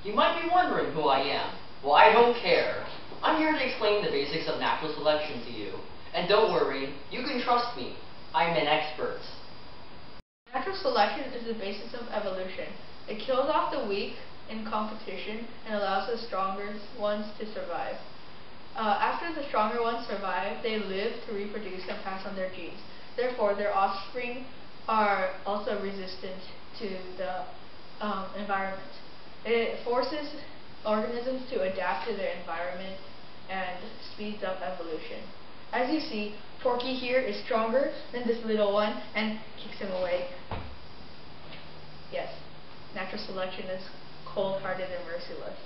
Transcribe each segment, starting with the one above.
You might be wondering who I am. Well, I don't care. I'm here to explain the basics of natural selection to you. And don't worry, you can trust me. I'm an expert. Natural selection is the basis of evolution. It kills off the weak in competition and allows the stronger ones to survive. After the stronger ones survive, they live to reproduce and pass on their genes. Therefore, their offspring are also resistant to the environment. It forces organisms to adapt to their environment and speeds up evolution. As you see, Porky here is stronger than this little one and kicks him away. Yes, natural selection is cold-hearted and merciless.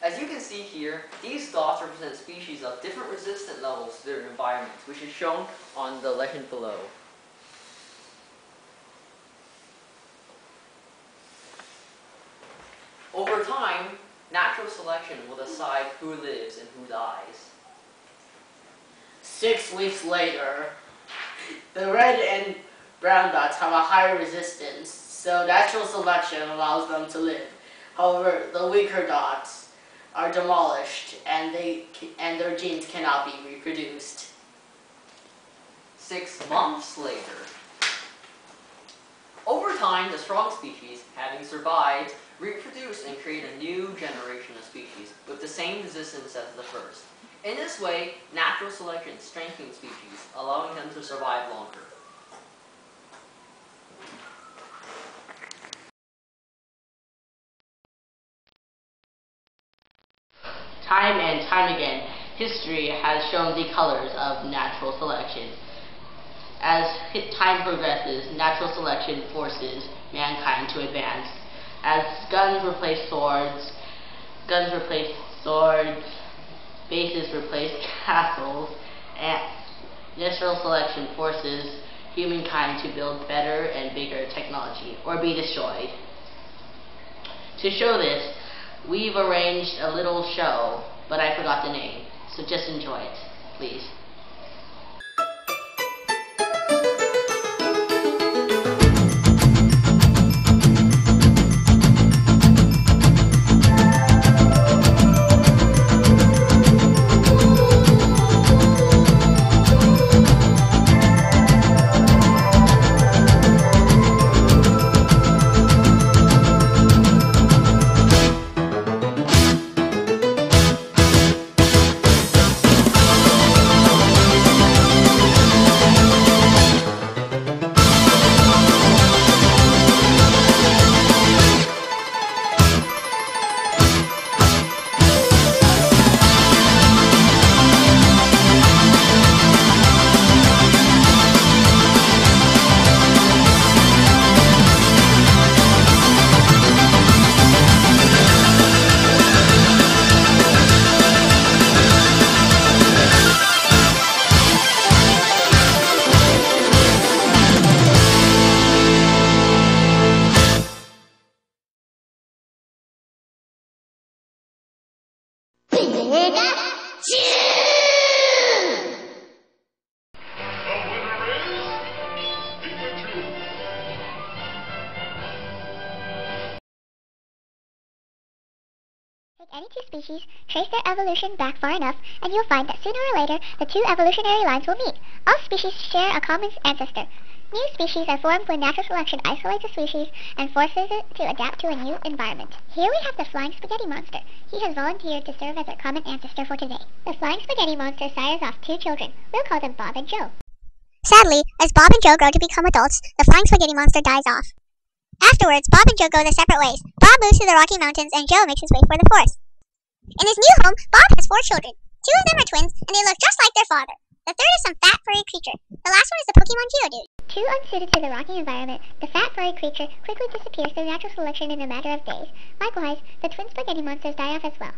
As you can see here, these dots represent species of different resistant levels to their environments, which is shown on the legend below. Over time, natural selection will decide who lives and who dies. 6 weeks later, the red and brown dots have a higher resistance, so natural selection allows them to live. However, the weaker dots are demolished and their genes cannot be reproduced. 6 months later. Over time, the strong species, having survived, reproduce and create a new generation of species with the same resistance as the first. In this way, natural selection strengthens species, allowing them to survive longer. Time and time again, history has shown the colors of natural selection. As time progresses, natural selection forces mankind to advance. As guns replace swords, bases replace castles, and natural selection forces humankind to build better and bigger technology, or be destroyed. To show this, we've arranged a little show, but I forgot the name, so just enjoy it, please. Take any two species, trace their evolution back far enough, and you'll find that sooner or later the two evolutionary lines will meet. All species share a common ancestor. New species are formed when natural selection isolates a species and forces it to adapt to a new environment. Here we have the flying spaghetti monster. He has volunteered to serve as our common ancestor for today. The flying spaghetti monster sires off 2 children. We'll call them Bob and Joe. Sadly, as Bob and Joe grow to become adults, the flying spaghetti monster dies off. Afterwards, Bob and Joe go their separate ways. Bob moves to the Rocky Mountains and Joe makes his way for the forest. In his new home, Bob has 4 children. 2 of them are twins, and they look just like their father. The third is some fat, furry creature. The last one is the Pokemon Geodude. Too unsuited to the rocky environment, the fat, furry creature quickly disappears through natural selection in a matter of days. Likewise, the twin spaghetti monsters die off as well.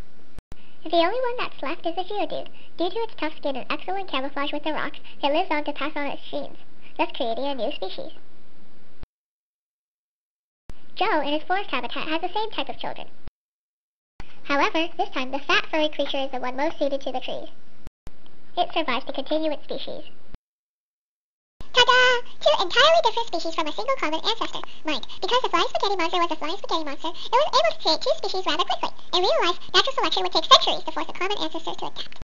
The only one that's left is the Geodude. Due to its tough skin and excellent camouflage with the rocks, it lives on to pass on its genes, thus creating a new species. Joe, in his forest habitat, has the same type of children. However, this time the fat furry creature is the one most suited to the trees. it survives to continue its species. Ta-da! Two entirely different species from a single common ancestor. Mind, because the flying spaghetti monster was a flying spaghetti monster, it was able to create two species rather quickly. In real life, natural selection would take centuries to force a common ancestor to adapt.